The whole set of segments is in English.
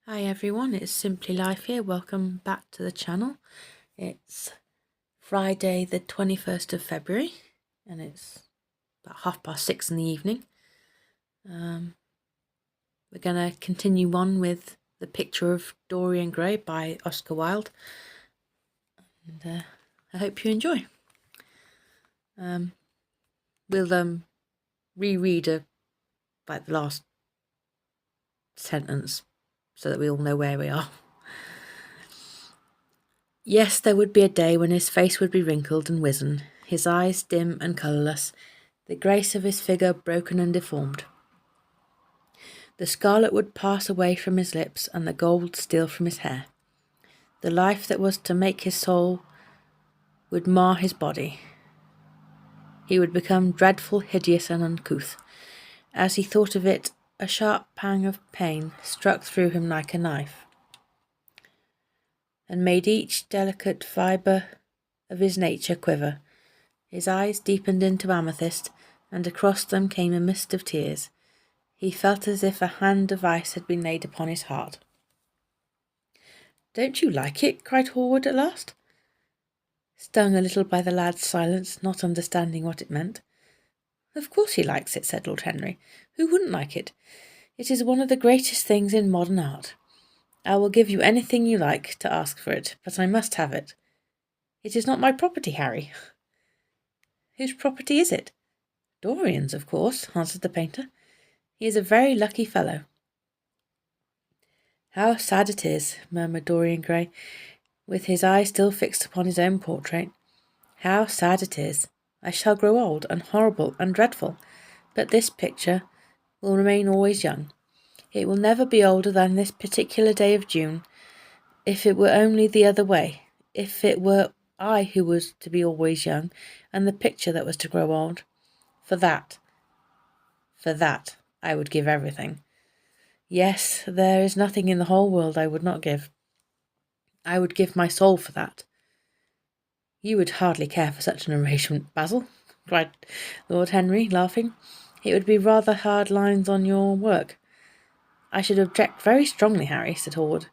Hi everyone, it's Simply Life here. Welcome back to the channel. It's Friday the 21st of February and it's about 6:30 in the evening. We're going to continue on with the Picture of Dorian Grey by Oscar Wilde, and I hope you enjoy. We'll reread like the last sentence so that we all know where we are. Yes, there would be a day when his face would be wrinkled and wizen, his eyes dim and colourless, the grace of his figure broken and deformed. The scarlet would pass away from his lips and the gold steal from his hair. The life that was to make his soul would mar his body. He would become dreadful, hideous and uncouth. As he thought of it, a sharp pang of pain struck through him like a knife, and made each delicate fibre of his nature quiver. His eyes deepened into amethyst, and across them came a mist of tears. He felt as if a hand of ice had been laid upon his heart. "Don't you like it?" cried Hallward at last, stung a little by the lad's silence, not understanding what it meant. "Of course he likes it," said Lord Henry. "Who wouldn't like it? It is one of the greatest things in modern art. I will give you anything you like to ask for it, but I must have it." "It is not my property, Harry." "Whose property is it?" "Dorian's, of course," answered the painter. "He is a very lucky fellow." "How sad it is," murmured Dorian Grey, with his eye still fixed upon his own portrait. "How sad it is. I shall grow old and horrible and dreadful, but this picture will remain always young. It will never be older than this particular day of June. If it were only the other way, if it were I who was to be always young, and the picture that was to grow old, for that, I would give everything. Yes, there is nothing in the whole world I would not give. I would give my soul for that." "You would hardly care for such an arrangement, Basil," cried Lord Henry, laughing. "It would be rather hard lines on your work." "I should object very strongly, Harry," said Hallward.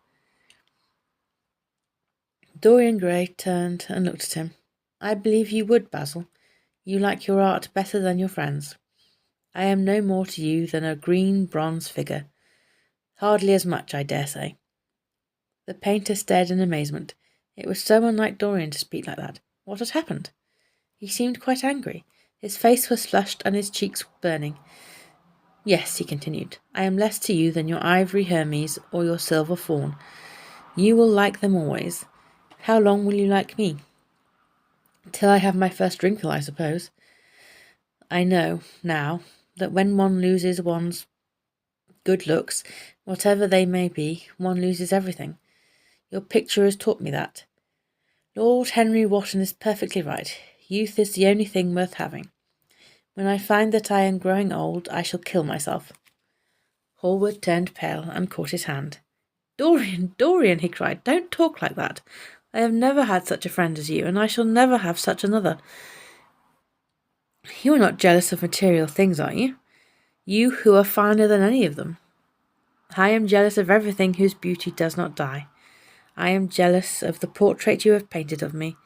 Dorian Grey turned and looked at him. "I believe you would, Basil. You like your art better than your friends. I am no more to you than a green bronze figure. Hardly as much, I dare say." The painter stared in amazement. It was so unlike Dorian to speak like that. What had happened? He seemed quite angry. His face was flushed and his cheeks burning. "Yes," he continued, "I am less to you than your ivory Hermes or your silver fawn. You will like them always. How long will you like me?" "Till I have my first wrinkle, I suppose. I know, now, that when one loses one's good looks, whatever they may be, one loses everything. Your picture has taught me that. Lord Henry Wotton is perfectly right. Youth is the only thing worth having. When I find that I am growing old, I shall kill myself." Hallward turned pale and caught his hand. "Dorian, Dorian," he cried, "don't talk like that. I have never had such a friend as you, and I shall never have such another. You are not jealous of material things, are you? You who are finer than any of them." "I am jealous of everything whose beauty does not die. I am jealous of the portrait you have painted of me.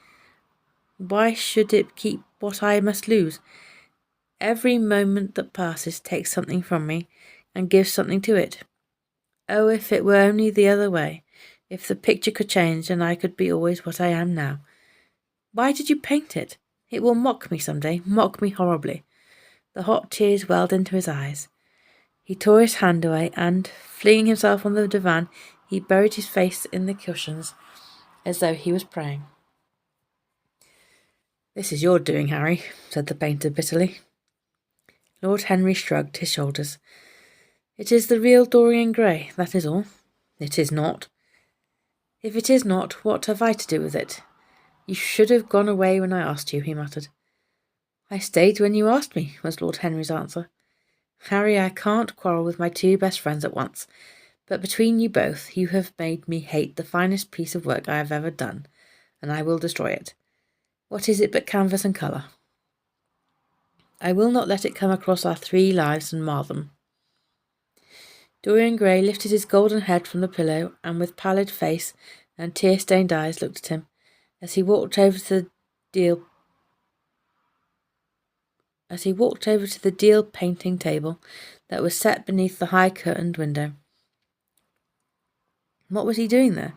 Why should it keep what I must lose? Every moment that passes takes something from me, and gives something to it. Oh, if it were only the other way, if the picture could change, and I could be always what I am now. Why did you paint it? It will mock me some day, mock me horribly." The hot tears welled into his eyes. He tore his hand away, and, flinging himself on the divan, he buried his face in the cushions, as though he was praying. "This is your doing, Harry," said the painter bitterly. Lord Henry shrugged his shoulders. "It is the real Dorian Grey, that is all." "It is not." "If it is not, what have I to do with it? You should have gone away when I asked you," he muttered. "I stayed when you asked me," was Lord Henry's answer. "Harry, I can't quarrel with my two best friends at once, but between you both, you have made me hate the finest piece of work I have ever done, and I will destroy it. What is it but canvas and colour? I will not let it come across our 3 lives and mar them." Dorian Grey lifted his golden head from the pillow and with pallid face and tear-stained eyes looked at him as he walked over to the deal painting table that was set beneath the high curtained window. What was he doing there?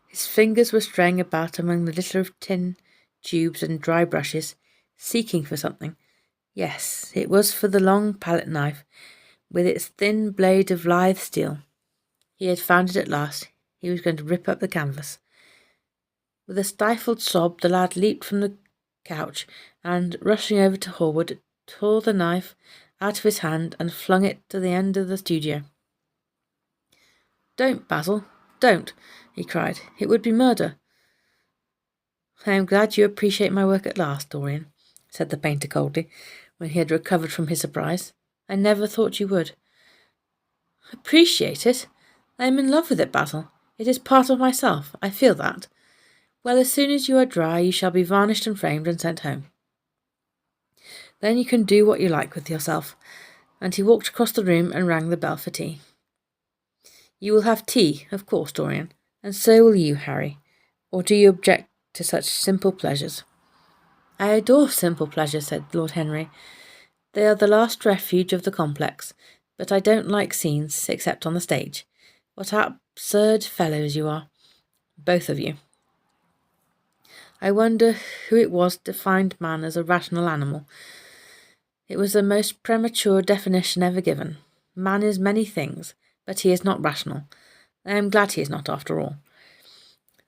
His fingers were straying about among the litter of tin tubes and dry brushes, seeking for something. Yes, it was for the long palette knife, with its thin blade of lithe steel. He had found it at last. He was going to rip up the canvas. With a stifled sob, the lad leaped from the couch and, rushing over to Hallward, tore the knife out of his hand and flung it to the end of the studio. "Don't, Basil, don't," he cried. "It would be murder." "I am glad you appreciate my work at last, Dorian," said the painter coldly, when he had recovered from his surprise. "I never thought you would." "Appreciate it? I am in love with it, Basil. It is part of myself. I feel that. Well, as soon as you are dry, you shall be varnished and framed and sent home. Then you can do what you like with yourself." And he walked across the room and rang the bell for tea. "You will have tea, of course, Dorian, and so will you, Harry. Or do you object to such simple pleasures?" "I adore simple pleasures," said Lord Henry. "They are the last refuge of the complex, but I don't like scenes, except on the stage. What absurd fellows you are, both of you. I wonder who it was defined man as a rational animal. It was the most premature definition ever given. Man is many things, but he is not rational. I am glad he is not, after all.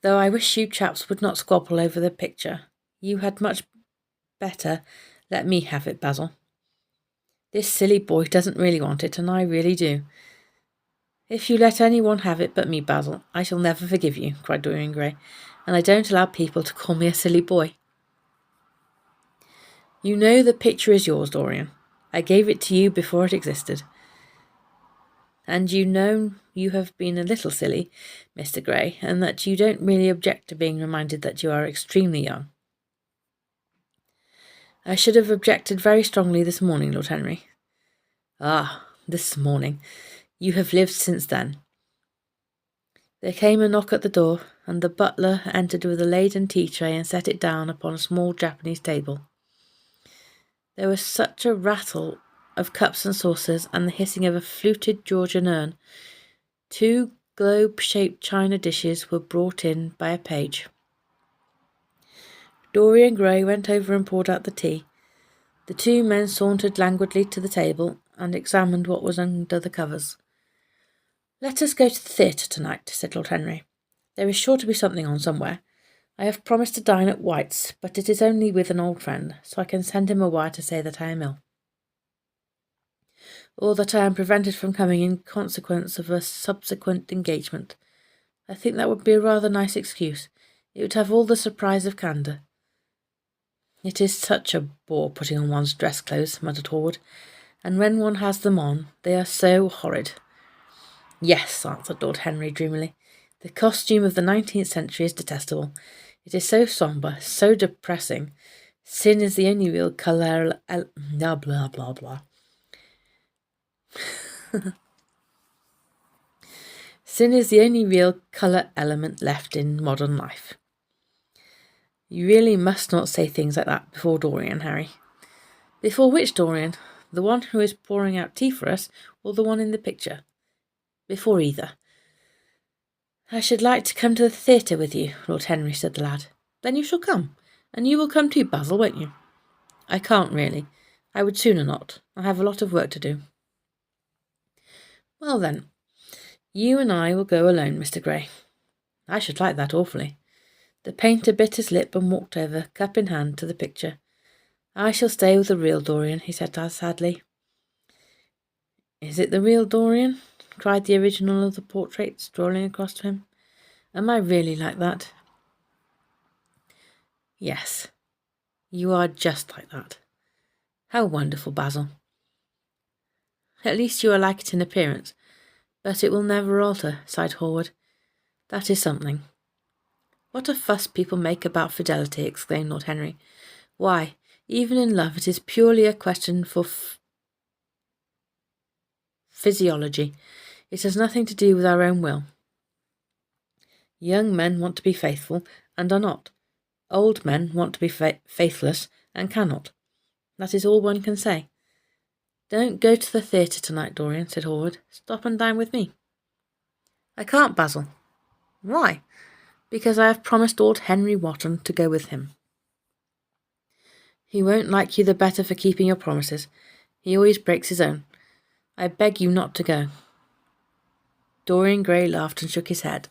Though I wish you chaps would not squabble over the picture. You had much better let me have it, Basil. This silly boy doesn't really want it, and I really do." "If you let anyone have it but me, Basil, I shall never forgive you," cried Dorian Grey, "and I don't allow people to call me a silly boy." "You know the picture is yours, Dorian. I gave it to you before it existed. And you know you have been a little silly, Mr. Grey, and that you don't really object to being reminded that you are extremely young." "I should have objected very strongly this morning, Lord Henry." "Ah, this morning. You have lived since then." There came a knock at the door, and the butler entered with a laden tea tray and set it down upon a small Japanese table. There was such a rattle of cups and saucers and the hissing of a fluted Georgian urn. 2 globe-shaped china dishes were brought in by a page. Dorian Grey went over and poured out the tea. The 2 men sauntered languidly to the table and examined what was under the covers. "Let us go to the theatre tonight," said Lord Henry. "There is sure to be something on somewhere. I have promised to dine at White's, but it is only with an old friend, so I can send him a wire to say that I am ill, or that I am prevented from coming in consequence of a subsequent engagement. I think that would be a rather nice excuse. It would have all the surprise of candour." "It is such a bore putting on one's dress clothes," muttered Hallward, "and when one has them on, they are so horrid." "Yes," answered Lord Henry dreamily. "The costume of the 19th century is detestable. It is so sombre, so depressing. Sin is the only real colour... blah, blah, blah, blah. Sin is the only real colour element left in modern life." "You really must not say things like that before Dorian, Harry." "Before which Dorian? The one who is pouring out tea for us, or the one in the picture?" "Before either." "I should like to come to the theatre with you, Lord Henry," said the lad. "Then you shall come. And you will come too, Basil, won't you?" "I can't really. I would sooner not. I have a lot of work to do." "Well then, you and I will go alone, Mr. Grey." "I should like that awfully." The painter bit his lip and walked over, cup in hand, to the picture. "I shall stay with the real Dorian," he said sadly. "Is it the real Dorian?" cried the original of the portrait, strolling across to him. "Am I really like that?" "Yes, you are just like that." "How wonderful, Basil." "At least you are like it in appearance, but it will never alter," sighed Hallward. "That is something." "What a fuss people make about fidelity," exclaimed Lord Henry. "Why, even in love it is purely a question for physiology. It has nothing to do with our own will. Young men want to be faithful and are not. Old men want to be faithless and cannot. That is all one can say. Don't go to the theatre tonight, Dorian, said Hallward. Stop and dine with me. I can't, Basil. Why? Because I have promised Lord Henry Wotton to go with him. He won't like you the better for keeping your promises. He always breaks his own. I beg you not to go. Dorian Grey laughed and shook his head.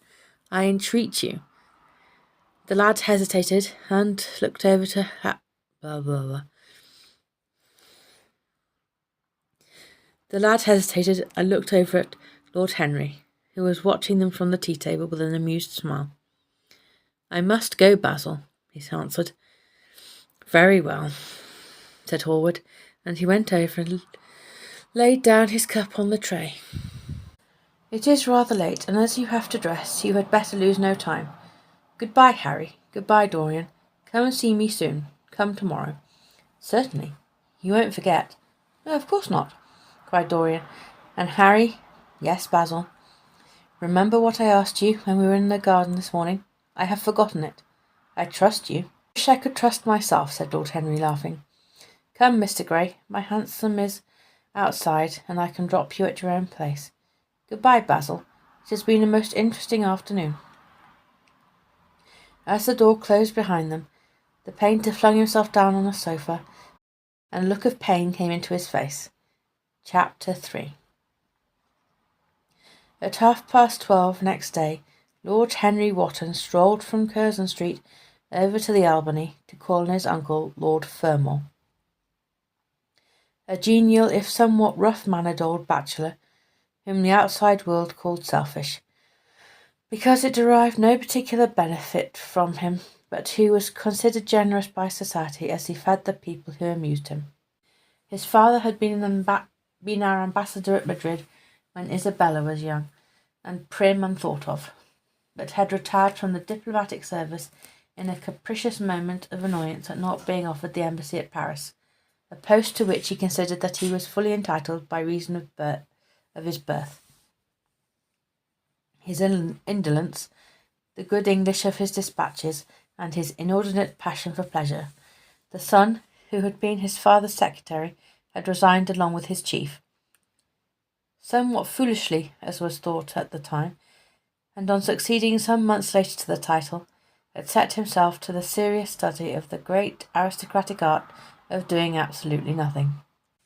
I entreat you. The lad hesitated and looked over to The lad hesitated and looked over at Lord Henry, who was watching them from the tea-table with an amused smile. I must go, Basil, he answered. Very well, said Hallward, and he went over and laid down his cup on the tray. It is rather late, and as you have to dress, you had better lose no time. Goodbye, Harry. Goodbye, Dorian. Come and see me soon. Come tomorrow. Certainly. You won't forget. No, of course not, cried Dorian. And Harry? Yes, Basil. Remember what I asked you when we were in the garden this morning? I have forgotten it. I trust you. I wish I could trust myself, said Lord Henry, laughing. Come, Mr. Grey. My hansom is outside, and I can drop you at your own place. Goodbye, Basil. It has been a most interesting afternoon. As the door closed behind them, the painter flung himself down on a sofa, and a look of pain came into his face. Chapter 3. At 12:30 next day, Lord Henry Wotton strolled from Curzon Street over to the Albany to call on his uncle, Lord Fermor. A genial, if somewhat rough-mannered old bachelor, whom the outside world called selfish, because it derived no particular benefit from him, but who was considered generous by society as he fed the people who amused him. His father had been our ambassador at Madrid when Isabella was young, and prim and thought of, but had retired from the diplomatic service in a capricious moment of annoyance at not being offered the embassy at Paris, a post to which he considered that he was fully entitled by reason of his birth. His indolence, the good English of his dispatches, and his inordinate passion for pleasure. The son, who had been his father's secretary, had resigned along with his chief, somewhat foolishly, as was thought at the time, and on succeeding some months later to the title, had set himself to the serious study of the great aristocratic art of doing absolutely nothing.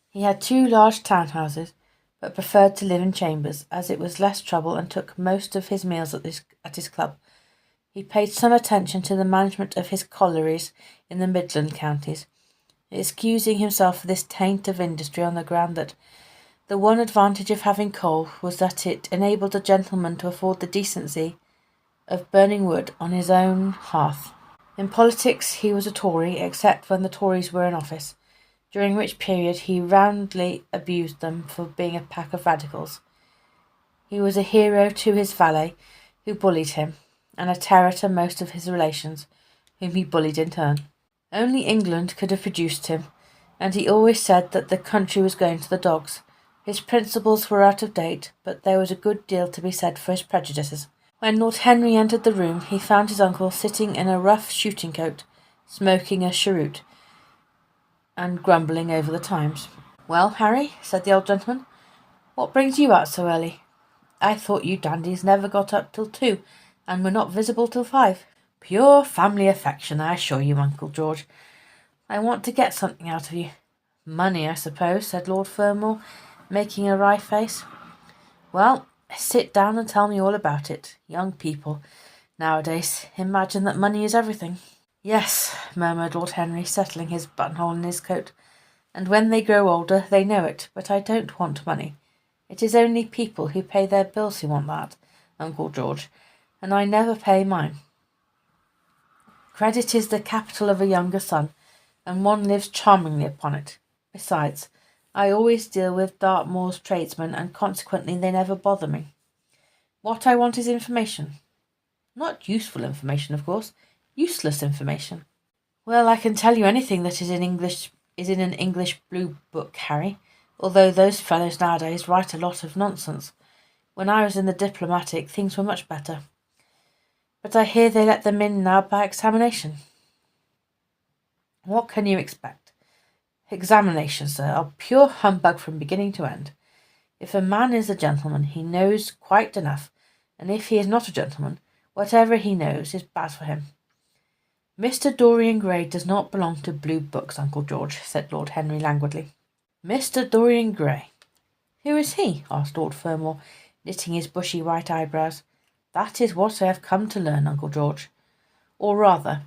He had 2 large townhouses, but preferred to live in chambers, as it was less trouble and took most of his meals at his club. He paid some attention to the management of his collieries in the Midland counties, excusing himself for this taint of industry on the ground that the one advantage of having coal was that it enabled a gentleman to afford the decency of burning wood on his own hearth. In politics he was a Tory, except when the Tories were in office, during which period he roundly abused them for being a pack of radicals. He was a hero to his valet, who bullied him, and a terror to most of his relations, whom he bullied in turn. Only England could have produced him, and he always said that the country was going to the dogs. His principles were out of date, but there was a good deal to be said for his prejudices. When Lord Henry entered the room, he found his uncle sitting in a rough shooting coat, smoking a cheroot, and grumbling over the Times. Well, Harry, said the old gentleman, what brings you out so early? I thought you dandies never got up till 2, and were not visible till 5. Pure family affection, I assure you, Uncle George. I want to get something out of you. Money, I suppose, said Lord Fermor, making a wry face. Well, sit down and tell me all about it. Young people, nowadays, imagine that money is everything. Yes, murmured Lord Henry, settling his buttonhole in his coat, and when they grow older they know it, but I don't want money. It is only people who pay their bills who want that, Uncle George, and I never pay mine. Credit is the capital of a younger son, and one lives charmingly upon it. Besides, I always deal with Dartmoor's tradesmen, and consequently they never bother me. What I want is information. Not useful information, of course. Useless information. Well, I can tell you anything that is in an English blue book, Harry, although those fellows nowadays write a lot of nonsense. When I was in the diplomatic, things were much better. But I hear they let them in now by examination. What can you expect? Examinations, sir, are pure humbug from beginning to end. If a man is a gentleman, he knows quite enough, and if he is not a gentleman, whatever he knows is bad for him. Mr. Dorian Grey does not belong to blue books, Uncle George, said Lord Henry languidly. Mr. Dorian Grey. Who is he? Asked Lord Fermor, knitting his bushy white eyebrows. That is what I have come to learn, Uncle George. Or rather,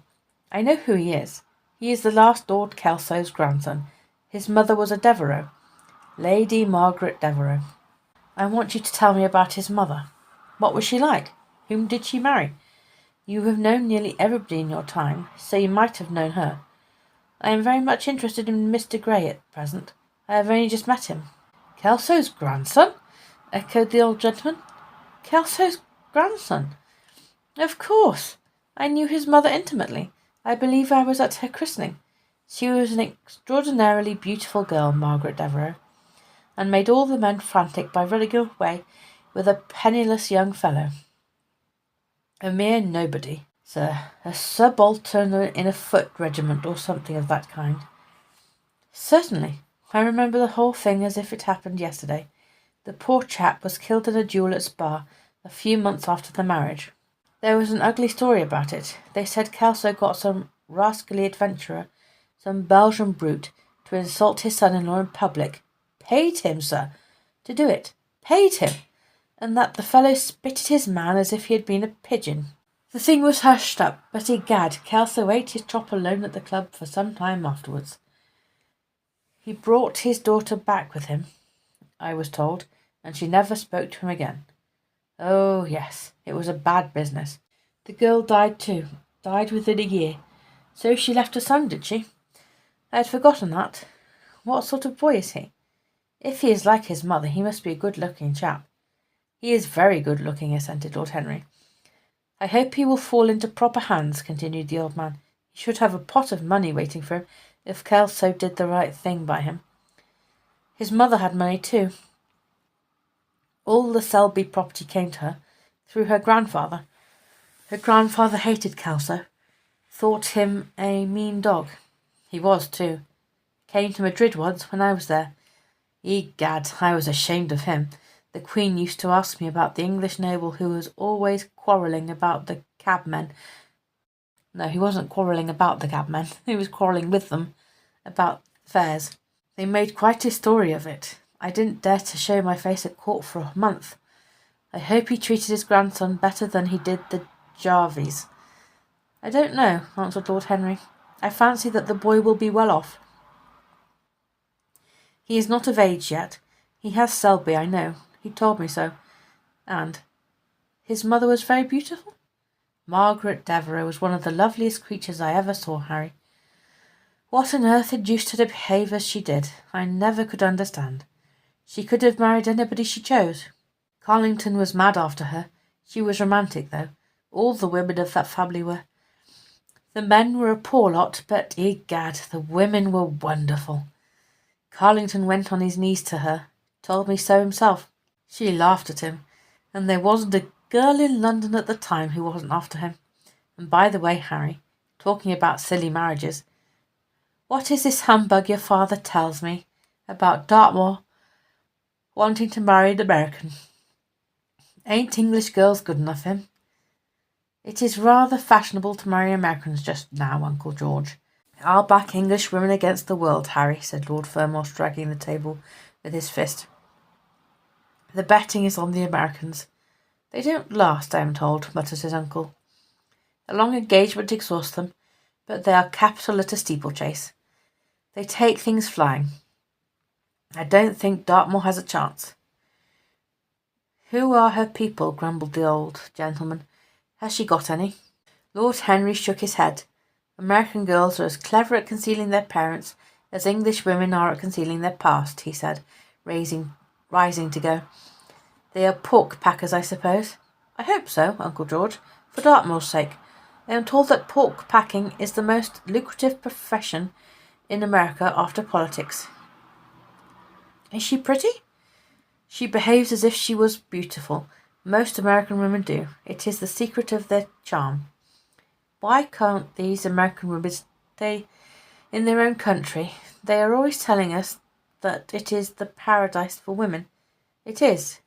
I know who he is. He is the last Lord Kelso's grandson. His mother was a Devereux, Lady Margaret Devereux. I want you to tell me about his mother. What was she like? Whom did she marry? You have known nearly everybody in your time, so you might have known her. I am very much interested in Mr. Grey at present. I have only just met him. Kelso's grandson? Echoed the old gentleman. Kelso's grandson? Of course. I knew his mother intimately. I believe I was at her christening. She was an extraordinarily beautiful girl, Margaret Devereux, and made all the men frantic by running away with a penniless young fellow. A mere nobody, sir, a subaltern in a foot regiment or something of that kind. Certainly. I remember the whole thing as if it happened yesterday. The poor chap was killed in a duel at Spa a few months after the marriage. There was an ugly story about it. They said Kelso got some rascally adventurer, some Belgian brute, to insult his son-in-law in public. Paid him, sir, to do it. Paid him. And that the fellow spitted his man as if he had been a pigeon. The thing was hushed up, but egad, Kelso ate his chop alone at the club for some time afterwards. He brought his daughter back with him, I was told, and she never spoke to him again. Oh, yes, it was a bad business. The girl died too, died within a year. So she left a son, did she? I had forgotten that. What sort of boy is he? If he is like his mother, he must be a good-looking chap. He is very good-looking, assented Lord Henry. I hope he will fall into proper hands, continued the old man. He should have a pot of money waiting for him, if Kelso did the right thing by him. His mother had money too. All the Selby property came to her, through her grandfather. Her grandfather hated Kelso, thought him a mean dog. He was too. Came to Madrid once when I was there. Egad, I was ashamed of him. The Queen used to ask me about the English noble who was always quarrelling about the cabmen. No, he wasn't quarrelling about the cabmen. He was quarrelling with them about fares. They made quite a story of it. I didn't dare to show my face at court for a month. I hope he treated his grandson better than he did the Jarvies. I don't know, answered Lord Henry. I fancy that the boy will be well off. He is not of age yet. He has Selby, I know. He told me so. And his mother was very beautiful? Margaret Devereux was one of the loveliest creatures I ever saw, Harry. What on earth induced her to behave as she did, I never could understand. She could have married anybody she chose. Carlington was mad after her. She was romantic, though. All the women of that family were. The men were a poor lot, but, egad, the women were wonderful. Carlington went on his knees to her, told me so himself. She laughed at him, and there wasn't a girl in London at the time who wasn't after him. And by the way, Harry, talking about silly marriages, what is this humbug your father tells me about Dartmoor wanting to marry an American? Ain't English girls good enough for him? It is rather fashionable to marry Americans just now, Uncle George. I'll back English women against the world, Harry, said Lord Fermor, striking the table with his fist. The betting is on the Americans. They don't last, I am told, muttered his uncle. A long engagement exhausts them, but they are capital at a steeplechase. They take things flying. I don't think Dartmoor has a chance. Who are her people? Grumbled the old gentleman. Has she got any? Lord Henry shook his head. American girls are as clever at concealing their parents as English women are at concealing their past, he said, rising to go. They are pork packers, I suppose. I hope so, Uncle George, for Dartmoor's sake. I am told that pork packing is the most lucrative profession in America after politics. Is she pretty? She behaves as if she was beautiful. Most American women do. It is the secret of their charm. Why can't these American women stay in their own country? They are always telling us that it is the paradise for women. It is.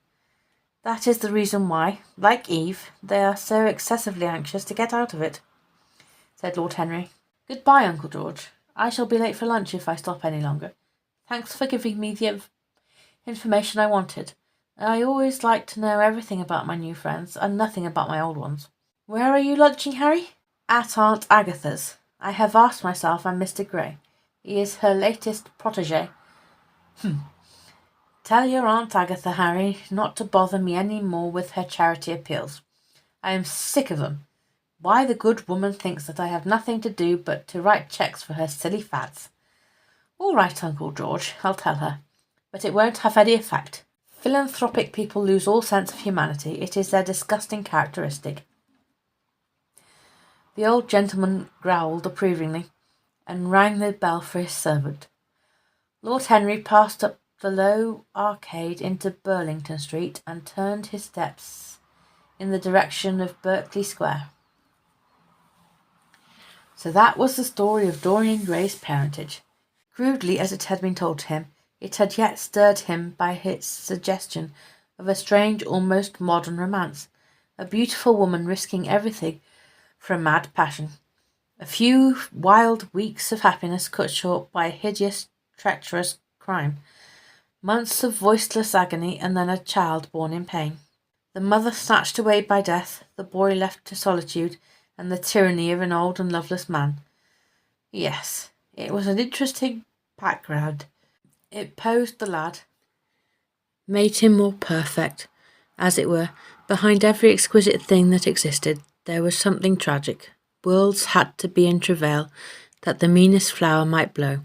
That is the reason why, like Eve, they are so excessively anxious to get out of it," said Lord Henry. "Goodbye, Uncle George. I shall be late for lunch if I stop any longer. Thanks for giving me the information I wanted. I always like to know everything about my new friends and nothing about my old ones. Where are you lunching, Harry?" "At Aunt Agatha's. I have asked myself and Mr. Grey. He is her latest protégé." "Tell your Aunt Agatha, Harry, not to bother me any more with her charity appeals. I am sick of them. Why the good woman thinks that I have nothing to do but to write cheques for her silly fads." "All right, Uncle George, I'll tell her. But it won't have any effect. Philanthropic people lose all sense of humanity. It is their disgusting characteristic." The old gentleman growled approvingly, and rang the bell for his servant. Lord Henry passed up the low arcade into Burlington Street and turned his steps in the direction of Berkeley Square. So that was the story of Dorian Gray's parentage. Crudely as it had been told to him, it had yet stirred him by its suggestion of a strange, almost modern romance, a beautiful woman risking everything for a mad passion, a few wild weeks of happiness cut short by a hideous, treacherous crime, months of voiceless agony, and then a child born in pain, the mother snatched away by death, the boy left to solitude and the tyranny of an old and loveless man. Yes, it was an interesting background. It posed the lad, made him more perfect, as it were. Behind every exquisite thing that existed, there was something tragic. Worlds had to be in travail that the meanest flower might blow.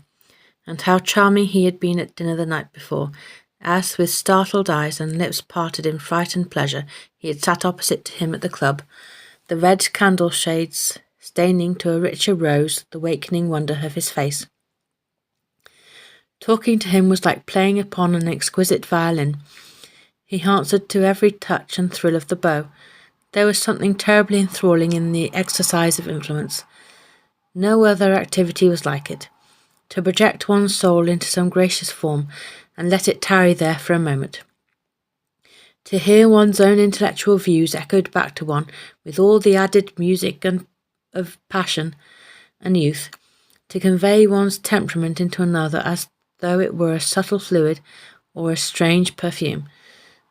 And how charming he had been at dinner the night before, as with startled eyes and lips parted in frightened pleasure he had sat opposite to him at the club, the red candle shades staining to a richer rose the wakening wonder of his face. Talking to him was like playing upon an exquisite violin. He answered to every touch and thrill of the bow. There was something terribly enthralling in the exercise of influence. No other activity was like it. To project one's soul into some gracious form and let it tarry there for a moment. To hear one's own intellectual views echoed back to one with all the added music of passion and youth. To convey one's temperament into another as though it were a subtle fluid or a strange perfume.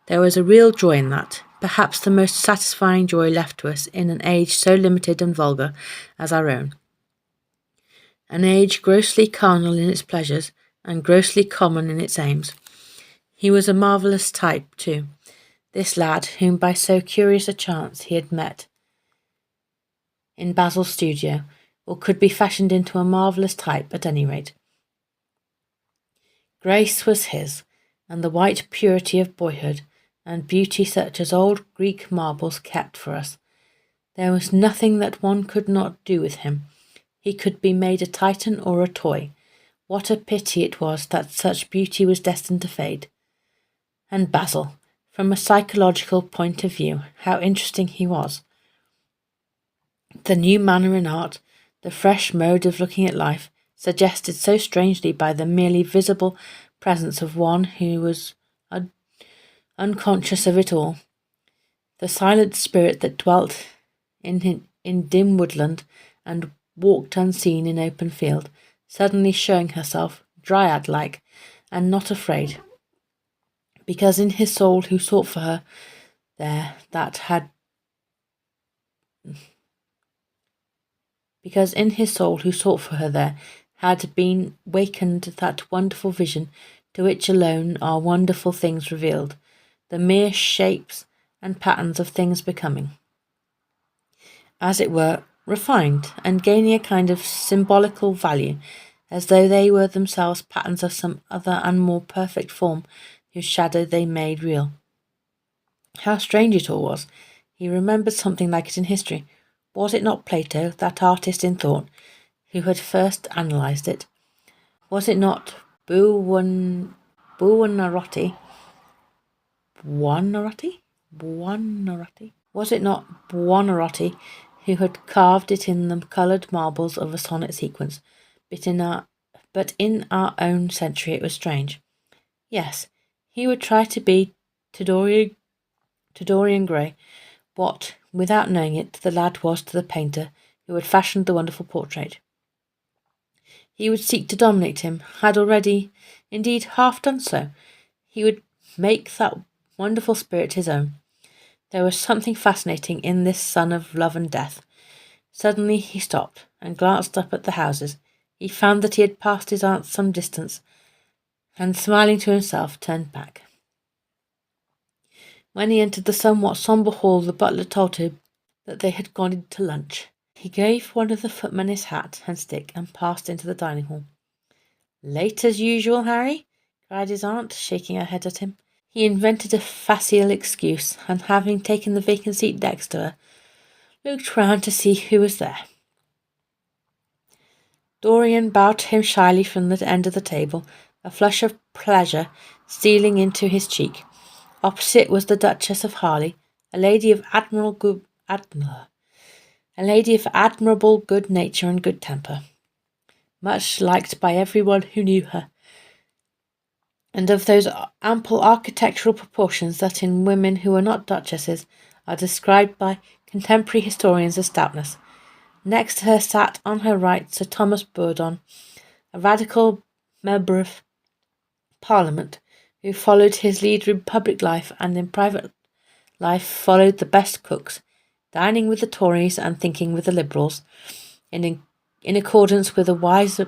There was a real joy in that, perhaps the most satisfying joy left to us in an age so limited and vulgar as our own. An age grossly carnal in its pleasures and grossly common in its aims. He was a marvellous type, too, this lad whom by so curious a chance he had met in Basil's studio, or could be fashioned into a marvellous type at any rate. Grace was his, and the white purity of boyhood, and beauty such as old Greek marbles kept for us. There was nothing that one could not do with him. He could be made a Titan or a toy. What a pity it was that such beauty was destined to fade. And Basil, from a psychological point of view, how interesting he was. The new manner in art, the fresh mode of looking at life, suggested so strangely by the merely visible presence of one who was unconscious of it all. The silent spirit that dwelt in dim woodland and walked unseen in open field, suddenly showing herself, dryad-like, and not afraid, because in his soul who sought for her there had been wakened that wonderful vision to which alone are wonderful things revealed, the mere shapes and patterns of things becoming, as it were, refined, and gaining a kind of symbolical value, as though they were themselves patterns of some other and more perfect form whose shadow they made real. How strange it all was! He remembered something like it in history. Was it not Plato, that artist in thought, who had first analysed it? Was it not Buonarroti, Buonarroti? Was it not Buonarroti who had carved it in the coloured marbles of a sonnet sequence? But in our own century it was strange. Yes, he would try to be to Dorian Grey what, without knowing it, the lad was to the painter who had fashioned the wonderful portrait. He would seek to dominate him, had already, indeed, half done so. He would make that wonderful spirit his own. There was something fascinating in this son of love and death. Suddenly he stopped and glanced up at the houses. He found that he had passed his aunt some distance, and smiling to himself, turned back. When he entered the somewhat sombre hall, the butler told him that they had gone in to lunch. He gave one of the footmen his hat and stick and passed into the dining hall. "Late as usual, Harry?" cried his aunt, shaking her head at him. He invented a facile excuse, and having taken the vacant seat next to her, looked round to see who was there. Dorian bowed to him shyly from the end of the table, a flush of pleasure stealing into his cheek. Opposite was the Duchess of Harley, a lady of admirable good nature and good temper, much liked by everyone who knew her, and of those ample architectural proportions that in women who are not duchesses are described by contemporary historians as stoutness. Next to her sat on her right Sir Thomas Bourdon, a radical member of Parliament, who followed his leader in public life and in private life followed the best cooks, dining with the Tories and thinking with the Liberals, in accordance with a wise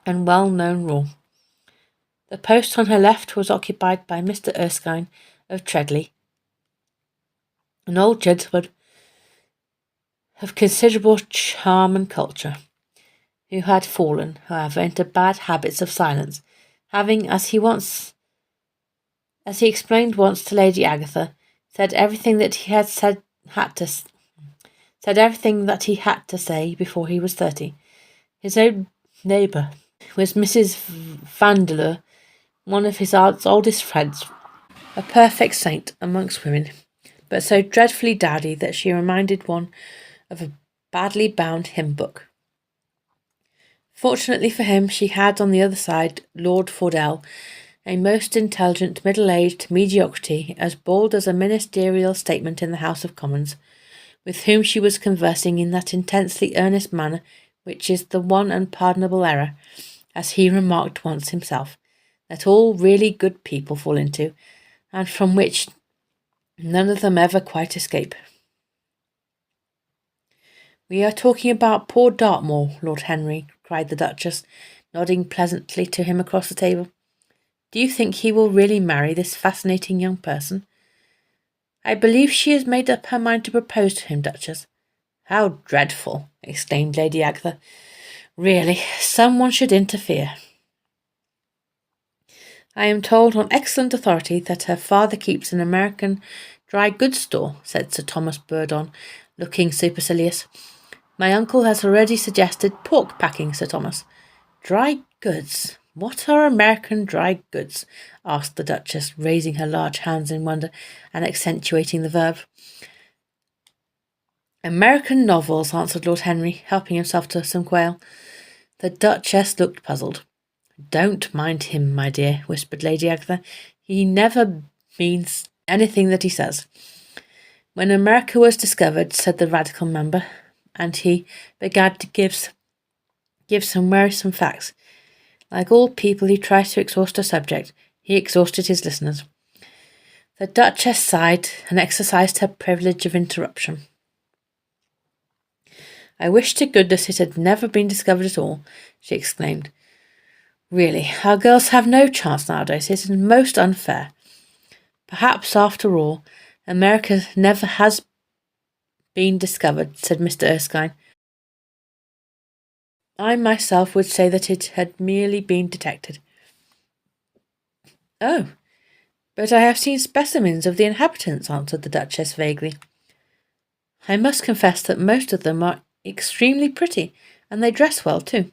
and well-known rule. The post on her left was occupied by Mr. Erskine of Treadley, an old gentleman of considerable charm and culture, who had fallen, however, into bad habits of silence, having, as he explained once to Lady Agatha, said everything that he had to say before he was 30. His own neighbour was Mrs. Vandeleur, one of his aunt's oldest friends, a perfect saint amongst women, but so dreadfully dowdy that she reminded one of a badly bound hymn book. Fortunately for him, she had on the other side Lord Fordell, a most intelligent middle-aged mediocrity, as bald as a ministerial statement in the House of Commons, with whom she was conversing in that intensely earnest manner which is the one unpardonable error, as he remarked once himself, that all really good people fall into, and from which none of them ever quite escape. "We are talking about poor Dartmoor, Lord Henry," cried the Duchess, nodding pleasantly to him across the table. "Do you think he will really marry this fascinating young person?" "I believe she has made up her mind to propose to him, Duchess." "How dreadful!" exclaimed Lady Agatha. "Really, some one should interfere." "I am told on excellent authority that her father keeps an American dry goods store," said Sir Thomas Bourdon, looking supercilious. "My uncle has already suggested pork packing, Sir Thomas." "Dry goods? What are American dry goods?" asked the Duchess, raising her large hands in wonder and accentuating the verb. "American novels," answered Lord Henry, helping himself to some quail. The Duchess looked puzzled. "Don't mind him, my dear," whispered Lady Agatha. "He never means anything that he says. When America was discovered," said the Radical member, and he began to give some wearisome facts. Like all people who try to exhaust a subject, he exhausted his listeners. The Duchess sighed and exercised her privilege of interruption. "I wish to goodness it had never been discovered at all," she exclaimed. "Really, our girls have no chance nowadays. It is most unfair. Perhaps, after all, America never has been discovered," said Mr. Erskine. "I myself would say that it had merely been detected." "Oh, but I have seen specimens of the inhabitants," answered the Duchess vaguely. "I must confess that most of them are extremely pretty, and they dress well too.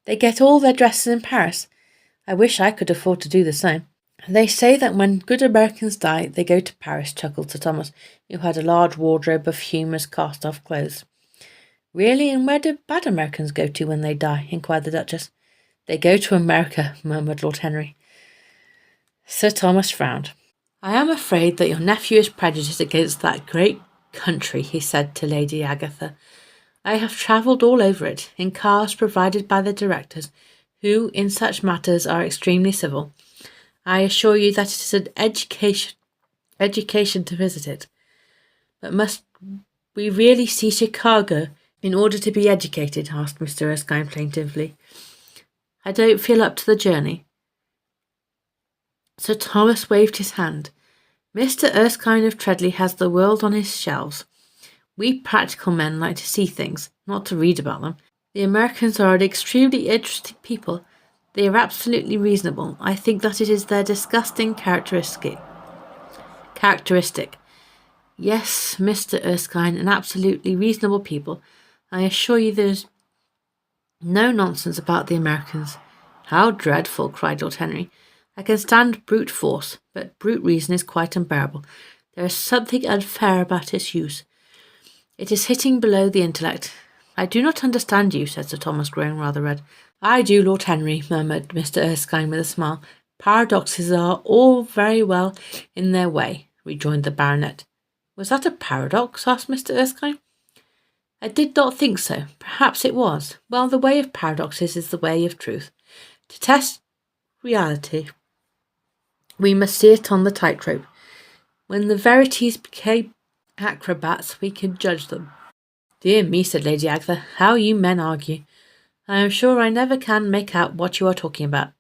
They get all their dresses in Paris. I wish I could afford to do the same." They say that when good Americans die, they go to Paris, chuckled Sir Thomas, who had a large wardrobe of humorous cast-off clothes. Really, and where do bad Americans go to when they die? Inquired the Duchess. They go to America, murmured Lord Henry. Sir Thomas frowned. I am afraid that your nephew is prejudiced against that great country, he said to Lady Agatha. I have travelled all over it, in cars provided by the directors, who, in such matters, are extremely civil. I assure you that it is an education to visit it. But must we really see Chicago in order to be educated? Asked Mr. Erskine plaintively. I don't feel up to the journey. Sir Thomas waved his hand. Mr. Erskine of Treadley has the world on his shelves. We practical men like to see things, not to read about them. The Americans are an extremely interesting people. They are absolutely reasonable. I think that it is their disgusting characteristic. Yes, Mr. Erskine, an absolutely reasonable people. I assure you there's no nonsense about the Americans. How dreadful, cried Lord Henry. I can stand brute force, but brute reason is quite unbearable. There is something unfair about its use. It is hitting below the intellect. I do not understand you, said Sir Thomas, growing rather red. I do, Lord Henry, murmured Mr. Erskine with a smile. Paradoxes are all very well in their way, rejoined the baronet. Was that a paradox? Asked Mr. Erskine. I did not think so. Perhaps it was. Well, the way of paradoxes is the way of truth. To test reality, we must see it on the tightrope. When the verities became acrobats, we can judge them. Dear me, said Lady Agatha, how you men argue. I am sure I never can make out what you are talking about.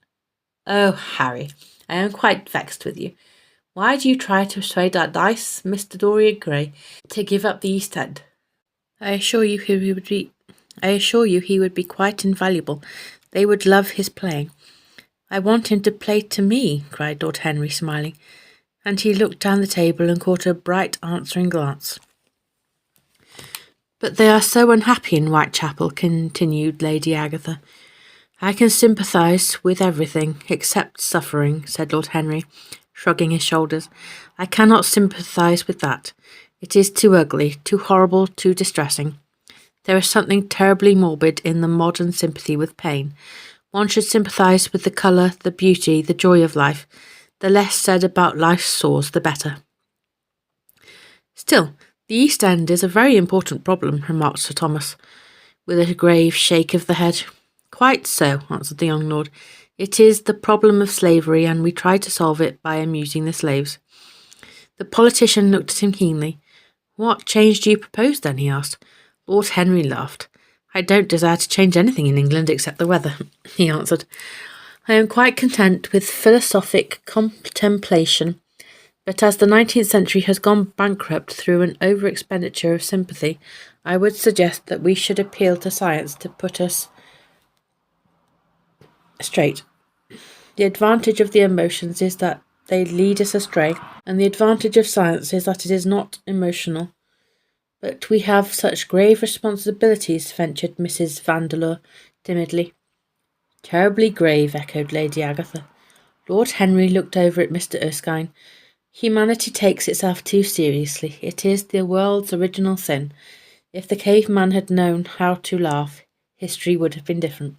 Oh, Harry, I am quite vexed with you. Why do you try to persuade that nice Mr. Dorian Grey to give up the East End? I assure you he would be quite invaluable. They would love his playing. I want him to play to me, cried Lord Henry, smiling, and he looked down the table and caught a bright answering glance. But they are so unhappy in Whitechapel, continued Lady Agatha. I can sympathise with everything except suffering, said Lord Henry, shrugging his shoulders. I cannot sympathise with that. It is too ugly, too horrible, too distressing. There is something terribly morbid in the modern sympathy with pain. One should sympathise with the colour, the beauty, the joy of life. The less said about life's sores, the better. Still, the East End is a very important problem, remarked Sir Thomas, with a grave shake of the head. Quite so, answered the young lord. It is the problem of slavery, and we try to solve it by amusing the slaves. The politician looked at him keenly. What change do you propose, then? He asked. Lord Henry laughed. I don't desire to change anything in England except the weather, he answered. I am quite content with philosophic contemplation, but as the 19th century has gone bankrupt through an over-expenditure of sympathy, I would suggest that we should appeal to science to put us straight. The advantage of the emotions is that they lead us astray, and the advantage of science is that it is not emotional. But we have such grave responsibilities, ventured Mrs. Vandeleur timidly. Terribly grave, echoed Lady Agatha. Lord Henry looked over at Mr. Erskine. Humanity takes itself too seriously. It is the world's original sin. If the caveman had known how to laugh, history would have been different.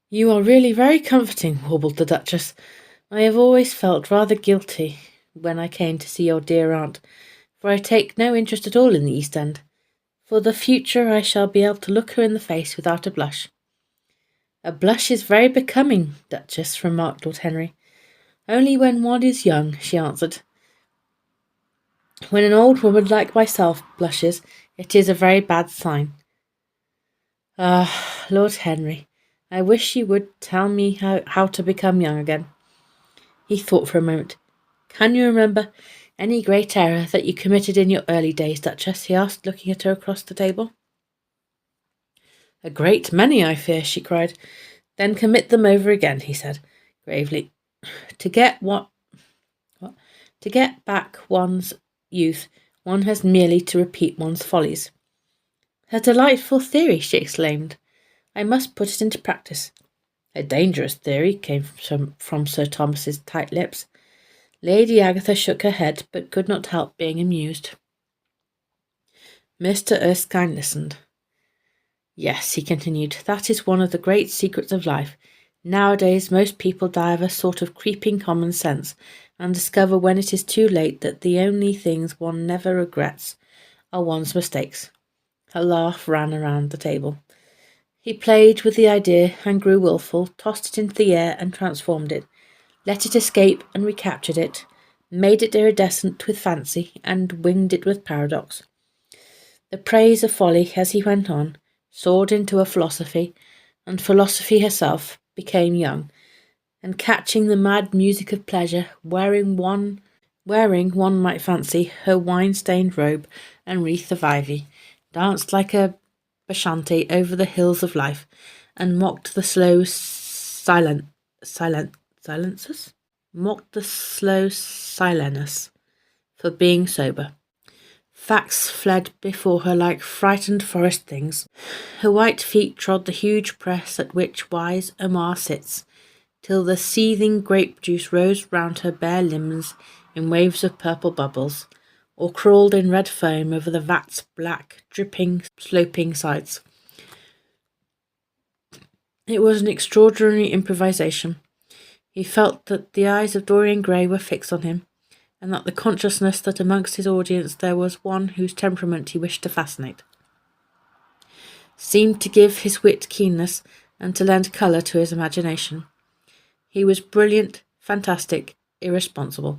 You are really very comforting, warbled the Duchess. I have always felt rather guilty when I came to see your dear aunt, for I take no interest at all in the East End. For the future I shall be able to look her in the face without a blush. A blush is very becoming, Duchess, remarked Lord Henry. Only when one is young, she answered. When an old woman like myself blushes, it is a very bad sign. Ah, Lord Henry, I wish you would tell me how to become young again. He thought for a moment. Can you remember any great error that you committed in your early days, Duchess? He asked, looking at her across the table. A great many, I fear, she cried. Then commit them over again, he said, gravely. To get back one's youth, one has merely to repeat one's follies. A delightful theory, she exclaimed. I must put it into practice. A dangerous theory, came from Sir Thomas's tight lips. Lady Agatha shook her head, but could not help being amused. Mr. Erskine listened. Yes, he continued, that is one of the great secrets of life. Nowadays most people die of a sort of creeping common sense, and discover when it is too late that the only things one never regrets are one's mistakes. A laugh ran around the table. He played with the idea and grew wilful, tossed it into the air and transformed it, let it escape and recaptured it, made it iridescent with fancy and winged it with paradox. The praise of folly, as he went on, soared into a philosophy, and philosophy herself became young, and catching the mad music of pleasure, wearing, one might fancy, her wine-stained robe and wreath of ivy, danced like a Bacchante over the hills of life, and mocked the slow silence for being sober. Facts fled before her like frightened forest things. Her white feet trod the huge press at which wise Omar sits, till the seething grape juice rose round her bare limbs in waves of purple bubbles, or crawled in red foam over the vat's black, dripping, sloping sides. It was an extraordinary improvisation. He felt that the eyes of Dorian Grey were fixed on him, and that the consciousness that amongst his audience there was one whose temperament he wished to fascinate seemed to give his wit keenness and to lend colour to his imagination. He was brilliant, fantastic, irresponsible.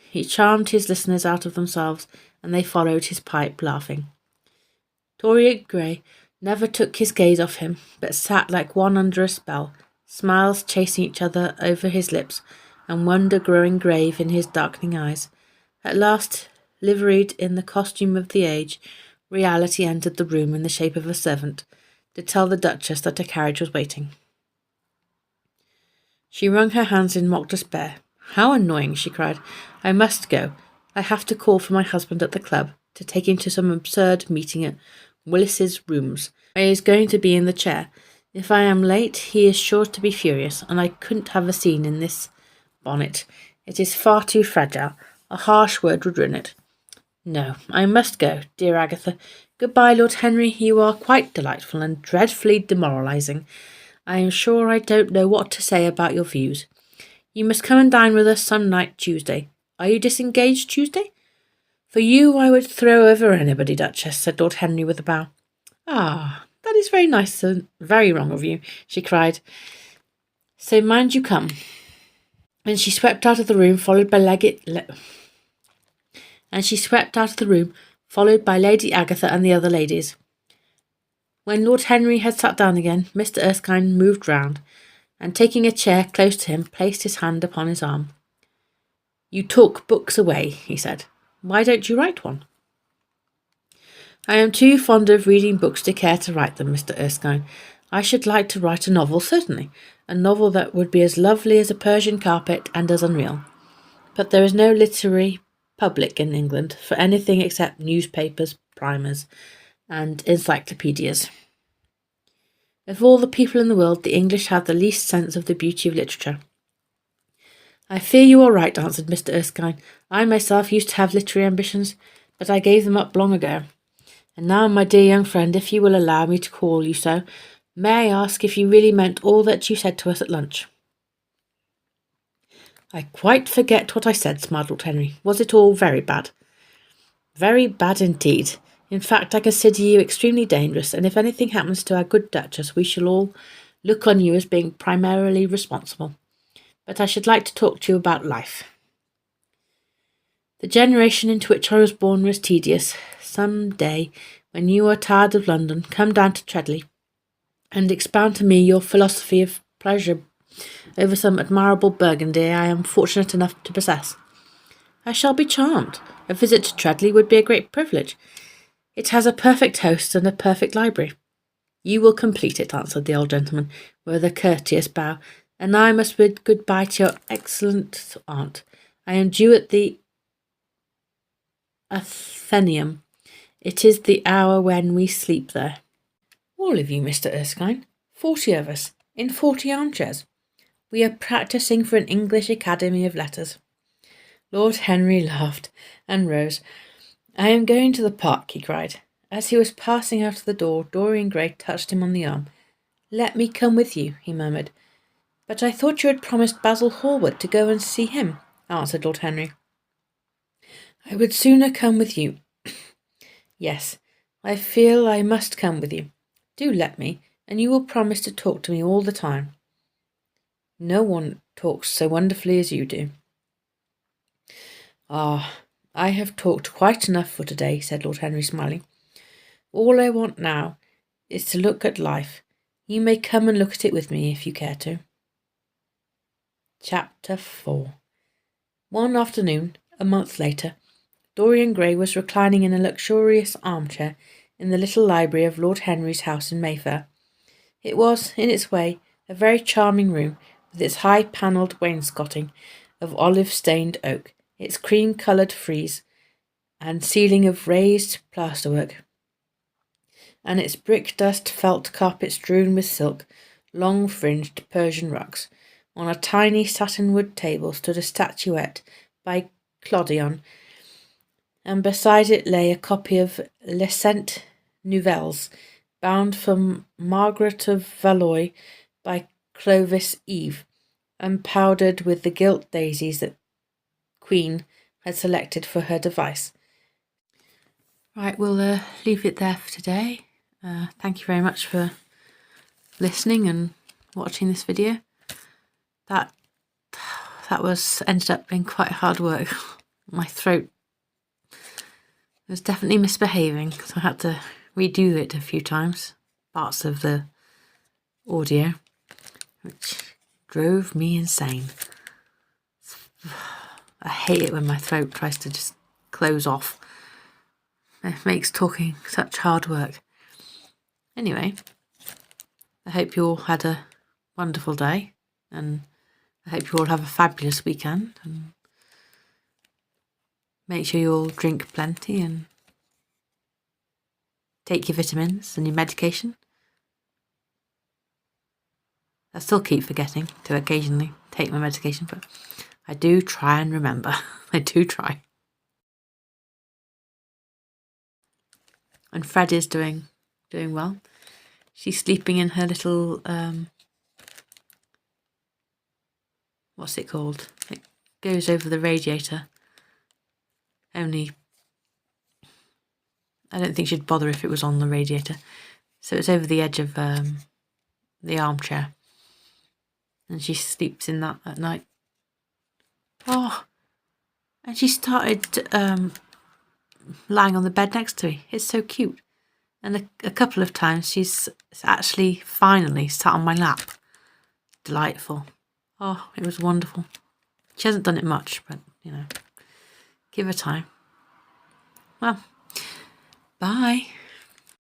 He charmed his listeners out of themselves, and they followed his pipe, laughing. Dorian Grey never took his gaze off him, but sat like one under a spell, smiles chasing each other over his lips, and wonder growing grave in his darkening eyes. At last, liveried in the costume of the age, reality entered the room in the shape of a servant, to tell the Duchess that a carriage was waiting. She wrung her hands in mock despair. "How annoying!" she cried. "I must go. I have to call for my husband at the club, to take him to some absurd meeting at Willis's rooms. He is going to be in the chair. If I am late, he is sure to be furious, and I couldn't have a scene in this bonnet. It is far too fragile. A harsh word would ruin it. No, I must go, dear Agatha. Good-bye, Lord Henry. You are quite delightful and dreadfully demoralizing. I am sure I don't know what to say about your views. You must come and dine with us some night Tuesday. Are you disengaged Tuesday?" "For you I would throw over anybody, Duchess," said Lord Henry with a bow. "Ah, that is very nice and very wrong of you," she cried. "So mind you come." And she swept out of the room, followed by Lady Agatha and the other ladies. When Lord Henry had sat down again, Mr. Erskine moved round, and taking a chair close to him, placed his hand upon his arm. "You talk books away," he said. "Why don't you write one?" "I am too fond of reading books to care to write them, Mr. Erskine. I should like to write a novel, certainly, a novel that would be as lovely as a Persian carpet and as unreal. But there is no literary public in England for anything except newspapers, primers, and encyclopedias. Of all the people in the world, the English have the least sense of the beauty of literature." "I fear you are right," answered Mr. Erskine. "I myself used to have literary ambitions, but I gave them up long ago. And now, my dear young friend, if you will allow me to call you so, may I ask if you really meant all that you said to us at lunch?" "I quite forget what I said," smiled Lord Henry. "Was it all very bad?" "Very bad indeed. In fact, I consider you extremely dangerous, and if anything happens to our good Duchess, we shall all look on you as being primarily responsible. But I should like to talk to you about life. The generation into which I was born was tedious. Some day, when you are tired of London, come down to Treadley, and expound to me your philosophy of pleasure over some admirable Burgundy I am fortunate enough to possess. I shall be charmed. A visit to Treadley would be a great privilege. It has a perfect host and a perfect library." "You will complete it," answered the old gentleman, with a courteous bow, "and I must bid good-bye to your excellent aunt. I am due at the Athenaeum. It is the hour when we sleep there." "All of you, Mr. Erskine. 40 of us. In 40 armchairs. We are practising for an English Academy of Letters. Lord Henry laughed and rose. I am going to the park, he cried. As he was passing out of the door, Dorian Grey touched him on the arm. Let me come with you, he murmured. But I thought you had promised Basil Hallward to go and see him, answered Lord Henry. I would sooner come with you. Yes, I feel I must come with you. Do let me, and you will promise to talk to me all the time. No one talks so wonderfully as you do. Ah, I have talked quite enough for today, said Lord Henry, smiling. All I want now is to look at life. You may come and look at it with me if you care to. Chapter 4. One afternoon, a month later, Dorian Grey was reclining in a luxurious armchair in the little library of Lord Henry's house in Mayfair. It was, in its way, a very charming room, with its high-panelled wainscoting of olive-stained oak, its cream-coloured frieze, and ceiling of raised plasterwork, and its brick-dust felt carpet strewn with silk, long-fringed Persian rugs. On a tiny satinwood table stood a statuette by Clodion, and beside it lay a copy of Les Cent Nouvelles, bound for Margaret of Valois by Clovis Eve, and powdered with the gilt daisies that Queen had selected for her device. Right, we'll leave it there for today. Thank you very much for listening and watching this video. That ended up being quite hard work. My throat was definitely misbehaving, so I had to redo it a few times, parts of the audio, which drove me insane. I hate it when my throat tries to just close off. It makes talking such hard work. Anyway, I hope you all had a wonderful day, and I hope you all have a fabulous weekend, and make sure you all drink plenty and take your vitamins and your medication. I still keep forgetting to occasionally take my medication, but I do try and remember. I do try. And Fred is doing well. She's sleeping in her little what's it called? It goes over the radiator. Only I don't think she'd bother if it was on the radiator. So it's over the edge of the armchair. And she sleeps in that at night. Oh, and she started lying on the bed next to me. It's so cute. And a couple of times she's actually finally sat on my lap. Delightful. Oh, it was wonderful. She hasn't done it much, but, give her time. Well, bye.